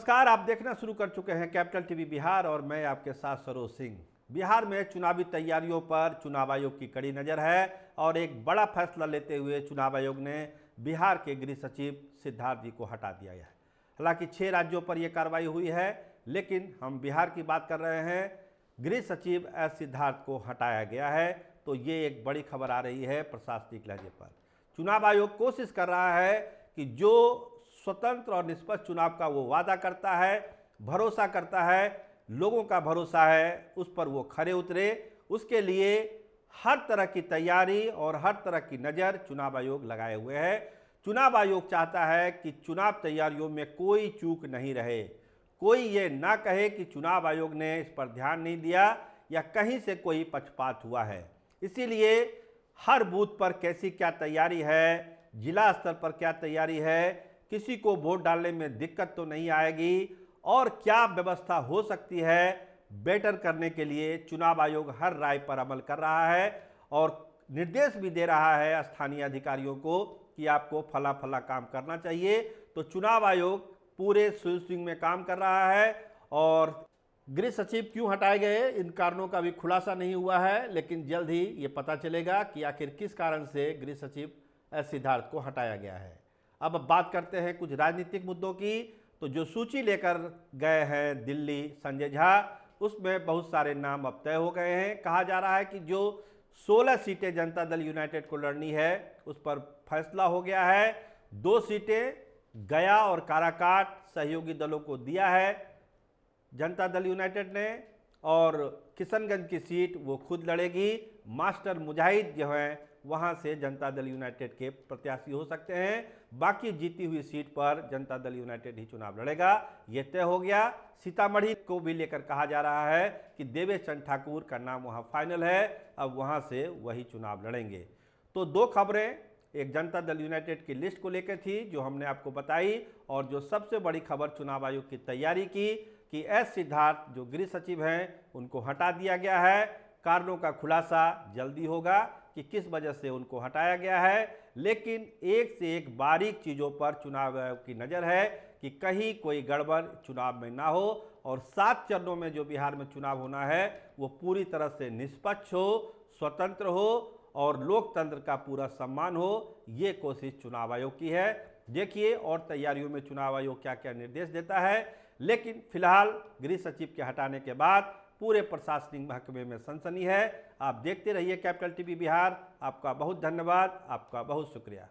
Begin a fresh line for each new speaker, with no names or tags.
नमस्कार, आप देखना शुरू कर चुके हैं कैपिटल टीवी बिहार और मैं आपके साथ सरोज सिंह। बिहार में चुनावी तैयारियों पर चुनाव आयोग की कड़ी नज़र है और एक बड़ा फैसला लेते हुए चुनाव आयोग ने बिहार के गृह सचिव सिद्धार्थ जी को हटा दिया है। हालांकि 6 राज्यों पर यह कार्रवाई हुई है, लेकिन हम बिहार की बात कर रहे हैं। गृह सचिव एस सिद्धार्थ को हटाया गया है, तो ये एक बड़ी खबर आ रही है प्रशासनिक लहजे पर। चुनाव आयोग कोशिश कर रहा है कि जो स्वतंत्र और निष्पक्ष चुनाव का वो वादा करता है, भरोसा करता है, लोगों का भरोसा है, उस पर वो खरे उतरे। उसके लिए हर तरह की तैयारी और हर तरह की नज़र चुनाव आयोग लगाए हुए है। चुनाव आयोग चाहता है कि चुनाव तैयारियों में कोई चूक नहीं रहे, कोई ये ना कहे कि चुनाव आयोग ने इस पर ध्यान नहीं दिया या कहीं से कोई पक्षपात हुआ है। इसीलिए हर बूथ पर कैसी क्या तैयारी है, जिला स्तर पर क्या तैयारी है, किसी को वोट डालने में दिक्कत तो नहीं आएगी और क्या व्यवस्था हो सकती है बेटर करने के लिए चुनाव आयोग हर राय पर अमल कर रहा है और निर्देश भी दे रहा है स्थानीय अधिकारियों को कि आपको फला फला काम करना चाहिए। तो चुनाव आयोग पूरे स्विंग में काम कर रहा है और गृह सचिव क्यों हटाए गए इन कारणों का भी खुलासा नहीं हुआ है, लेकिन जल्द ही ये पता चलेगा कि आखिर किस कारण से गृह सचिव एस सिद्धार्थ को हटाया गया है। अब बात करते हैं कुछ राजनीतिक मुद्दों की। तो जो सूची लेकर गए हैं दिल्ली संजय झा, उसमें बहुत सारे नाम अब तय हो गए हैं। कहा जा रहा है कि जो 16 सीटें जनता दल यूनाइटेड को लड़नी है उस पर फैसला हो गया है। 2 सीटें गया और काराकाट सहयोगी दलों को दिया है जनता दल यूनाइटेड ने, और किशनगंज की सीट वो खुद लड़ेगी। मास्टर मुजाहिद जो हैं वहाँ से जनता दल यूनाइटेड के प्रत्याशी हो सकते हैं। बाकी जीती हुई सीट पर जनता दल यूनाइटेड ही चुनाव लड़ेगा, ये तय हो गया। सीतामढ़ी को भी लेकर कहा जा रहा है कि देवेश चंद्र ठाकुर का नाम वहाँ फाइनल है, अब वहाँ से वही चुनाव लड़ेंगे। तो 2 खबरें, एक जनता दल यूनाइटेड की लिस्ट को लेकर थी जो हमने आपको बताई, और जो सबसे बड़ी खबर चुनाव आयोग की तैयारी की कि एस सिद्धार्थ जो गृह सचिव हैं उनको हटा दिया गया है। कारणों का खुलासा जल्दी होगा कि किस वजह से उनको हटाया गया है, लेकिन एक से एक बारीक चीज़ों पर चुनाव आयोग की नज़र है कि कहीं कोई गड़बड़ चुनाव में ना हो और 7 चरणों में जो बिहार में चुनाव होना है वो पूरी तरह से निष्पक्ष हो, स्वतंत्र हो और लोकतंत्र का पूरा सम्मान हो। ये कोशिश चुनाव आयोग की है। देखिए और तैयारियों में चुनाव आयोग क्या क्या निर्देश देता है, लेकिन फिलहाल गृह सचिव के हटाने के बाद पूरे प्रशासनिक महकमे में सनसनी है। आप देखते रहिए कैपिटल टीवी बिहार। आपका बहुत धन्यवाद, आपका बहुत शुक्रिया।